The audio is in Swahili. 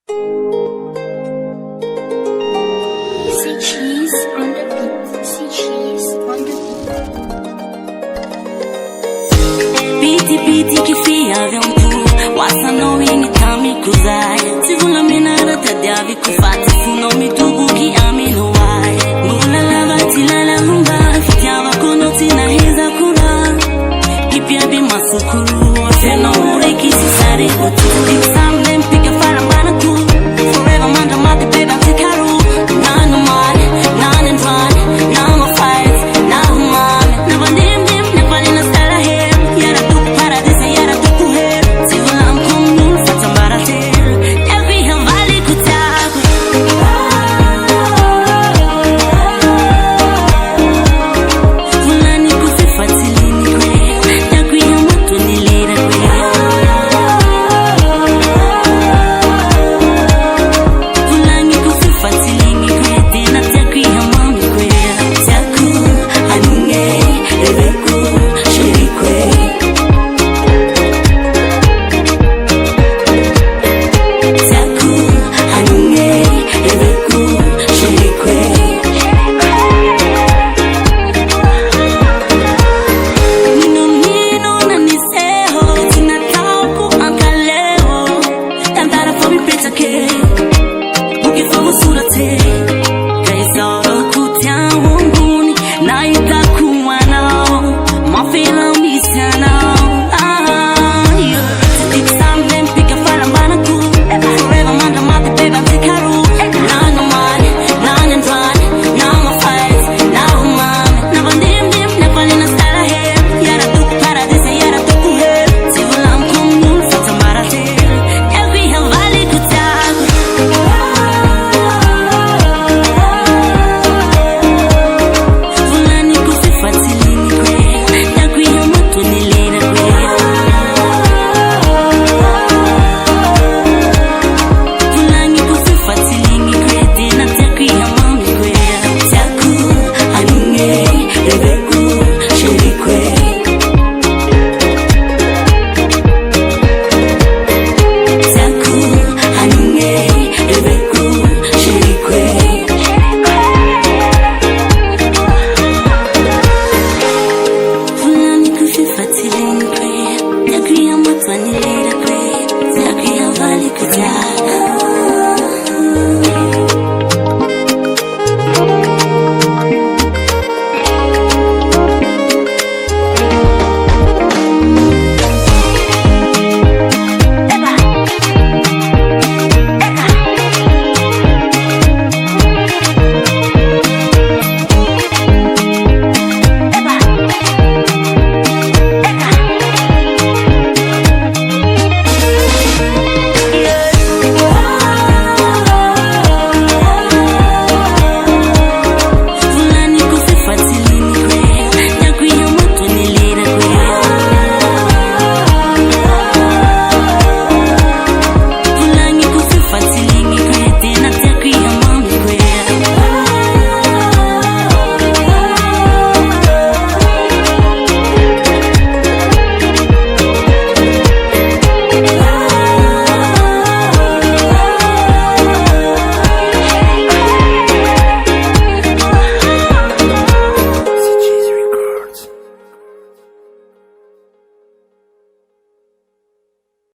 See cheese on the beat. See cheese on the beat. Piti piti kifia vya mtu wasano ini tami kuzai Sigula minara tadiavi kufati Funo mitugu ki amino wai Mula lava tilala humba Fitiava kono tina heza kura Kipia bima sukuru Waseno ure kisi sare kutu